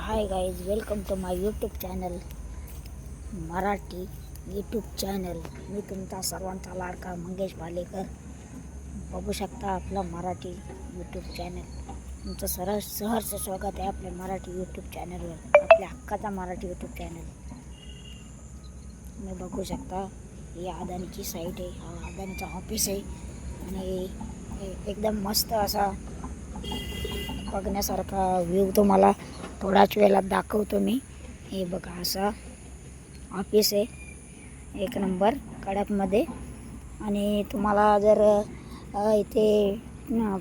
High guys, welcome to my YouTube channel, Marathi YouTube channel. मी तुमचा सर्वांचा लाडका मंगेश भालेकर. बघू शकता आपला मराठी यूट्यूब चॅनल. तुमचं सहर्ष स्वागत आहे आपल्या मराठी यूट्यूब चॅनलवर, आपल्या हक्काचा मराठी यूट्यूब चॅनल. तुम्ही बघू शकता ही अदानीची साईट आहे, हा अदानीचा ऑफिस आहे आणि एकदम मस्त असा बघण्यासारखा व्ह्यू तुम्हाला थोड्याच वेळात दाखवतो मी. हे बघा, असा ऑफिस आहे, एक नंबर कडकमध्ये. आणि तुम्हाला जर इथे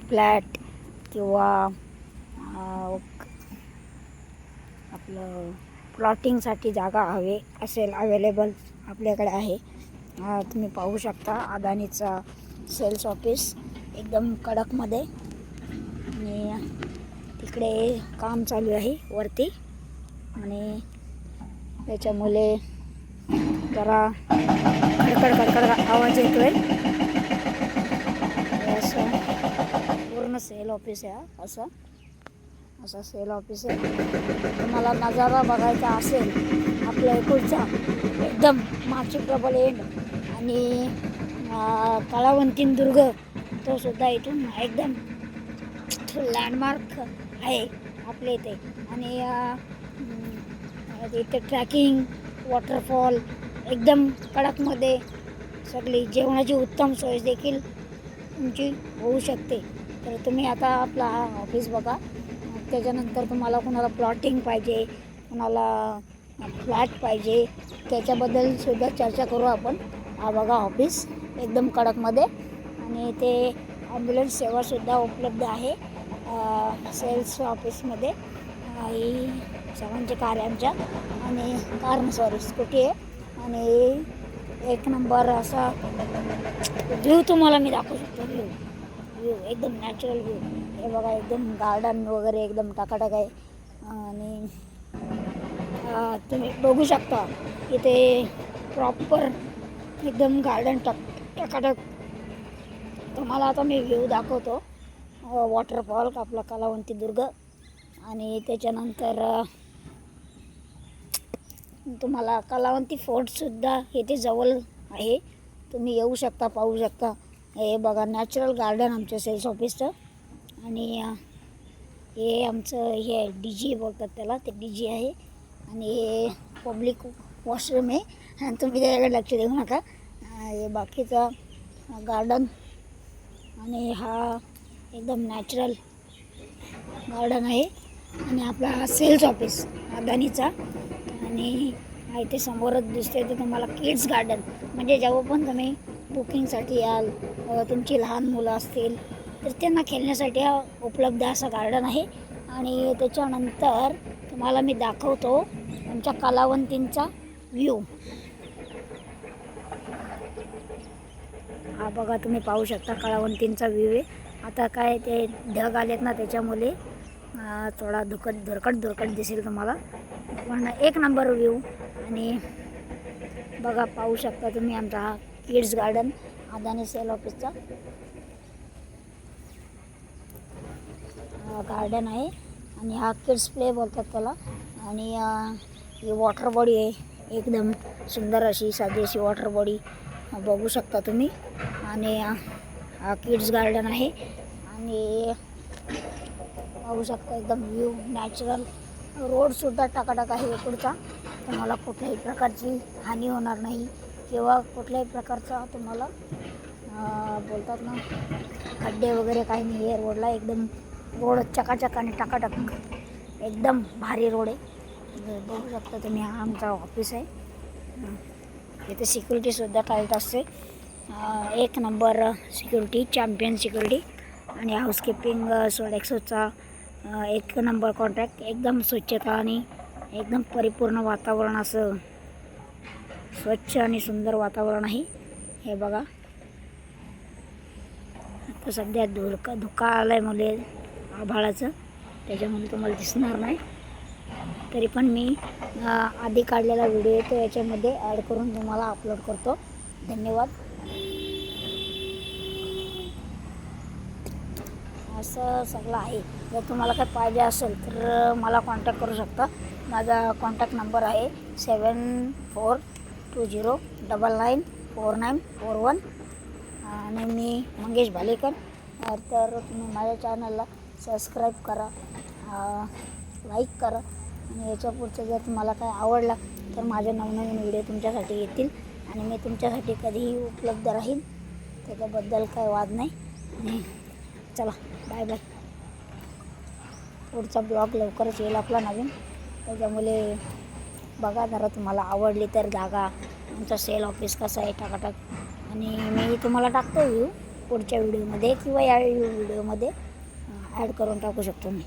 फ्लॅट किंवा आपलं प्लॉटिंगसाठी जागा हवे असेल अवेलेबल आपल्याकडे आहे. तुम्ही पाहू शकता अदानीचा सेल्स ऑफिस एकदम कडकमध्ये. आणि तिकडे काम चालू आहे वरती आणि त्याच्यामुळे जरा खडखड आवाज येतोय. असं पूर्ण सेल ऑफिस आहे, असं सेल ऑफिस आहे. तुम्हाला नजारा बघायचा असेल आपल्या इकडचा एकदम माची प्रबल एंड आणि कलावंतीन दुर्ग, तो सुद्धा इथून एकदम लँडमार्क आहे आपल्या इथे. आणि इथे ट्रॅकिंग, वॉटरफॉल एकदम कडकमध्ये, सगळी जेवणाची उत्तम सोय देखील तुमची होऊ शकते. तर तुम्ही आता आपला हा ऑफिस बघा. त्याच्यानंतर तुम्हाला कुणाला प्लॉटिंग पाहिजे, कुणाला फ्लॅट पाहिजे, त्याच्याबद्दल सुद्धा चर्चा करू आपण. हा बघा ऑफिस एकदम कडकमध्ये. आणि ते ॲम्ब्युलन्स सेवासुद्धा उपलब्ध आहे सेल्स ऑफिसमध्ये. ही सर्वांचे कार आहे आमच्या, आणि स्कूटी आहे. आणि एक नंबर असा व्ह्यू तुम्हाला मी दाखवू शकतो. व्ह्यू एकदम नॅचरल व्ह्यू. हे बघा, एकदम गार्डन वगैरे एकदम टाकाटाक आहे. आणि तुम्ही बघू शकता इथे प्रॉपर एकदम गार्डन टाकाटाक. तुम्हाला आता मी व्ह्यू दाखवतो. वॉटरफॉल आपला कलावंती दुर्ग, आणि त्याच्यानंतर तुम्हाला कलावंती फोर्टसुद्धा इथे जवळ आहे. तुम्ही येऊ शकता, पाहू शकता. हे बघा, नॅचरल गार्डन आमच्या सेल्स ऑफिसचं. आणि हे आमचं हे DG बोलतात त्याला, ते DG आहे. आणि हे पब्लिक वॉशरूम आहे, आणि तुम्ही त्याच्याकडे लक्ष देऊ नका. हे बाकीचं गार्डन. आणि हा एकदम नॅचरल गार्डन आहे. आणि आपला हा सेल्स ऑफिस अदानीचा. आणि इथे समोरच दिसते ते तुम्हाला किड्स गार्डन. म्हणजे जेव्हा पण तुम्ही बुकिंगसाठी याल, तुमची लहान मुलं असतील तर त्यांना खेळण्यासाठी हा उपलब्ध असा गार्डन आहे. आणि त्याच्यानंतर तुम्हाला मी दाखवतो आमच्या कलावंतींचा व्ह्यू. हा बघा, तुम्ही पाहू शकता कलावंतींचा व्ह्यू आहे. आता काय ते ढग आलेत ना, त्याच्यामुळे थोडा धुरकट दिसेल तुम्हाला, पण एक नंबर व्ह्यू. आणि बघा, पाहू शकता तुम्ही आमचा हा किड्स गार्डन अदानी सेल ऑफिसचा गार्डन आहे. आणि हा किड्स प्ले बोलतात त्याला. आणि ही वॉटर बॉडी आहे, एकदम सुंदर अशी साधी अशी वॉटर बॉडी बघू शकता तुम्ही. आणि हा किड्स गार्डन आहे. आणि पाहू शकता एकदम व्ह्यू नॅचरल. रोडसुद्धा टाकाटाक आहे इकडचा. तुम्हाला कुठल्याही प्रकारची हानी होणार नाही, किंवा कुठल्याही प्रकारचा तुम्हाला बोलतात ना, खड्डे वगैरे काही नाही आहे रोडला. एकदम रोड चकाचक आणि टाकाटक, एकदम भारी रोड आहे. बघू शकता तुम्ही, हा आमचा ऑफिस आहे. इथे सिक्युरिटीसुद्धा टाईट असते, एक नंबर सिक्युरिटी, चॅम्पियन सिक्युरिटी. आणि हाऊसकीपिंग सोडेक्सोचा एक नंबर कॉन्ट्रॅक्ट. एकदम स्वच्छता आणि एकदम परिपूर्ण वातावरण, असं स्वच्छ आणि सुंदर वातावरण आहे. हे बघा, आता सध्या धुका आलाय मुले आभाळाचं, त्याच्यामुळे तुम्हाला दिसणार नाही. तरी पण मी आधी काढलेला व्हिडिओ तो याच्यामध्ये ॲड करून तुम्हाला अपलोड करतो. धन्यवाद. असं सगळं आहे. जर तुम्हाला काय पाहिजे असेल तर मला कॉन्टॅक्ट करू शकता. माझा कॉन्टॅक्ट नंबर आहे 7420994941 आणि मी मंगेश भालेकर. तर तुम्ही माझ्या चॅनलला सबस्क्राईब करा, लाईक करा आणि याच्या पुढचं जर तुम्हाला काय आवडला तर माझे नवनवीन व्हिडिओ तुमच्यासाठी येतील आणि मी तुमच्यासाठी कधीही उपलब्ध राहील, त्याच्याबद्दल काय वाद नाही. आणि चला बाय बाय. पुढचा ब्लॉग लवकरच येईल आपला नवीन, त्याच्यामुळे बघा जरा तुम्हाला आवडली तर जागा, आमचं सेल ऑफिस कसं आहे टाकाटाक, आणि मी तुम्हाला टाकतो व्ह्यू पुढच्या व्हिडिओमध्ये किंवा या व्हिडिओमध्ये ॲड करून टाकू शकतो मी.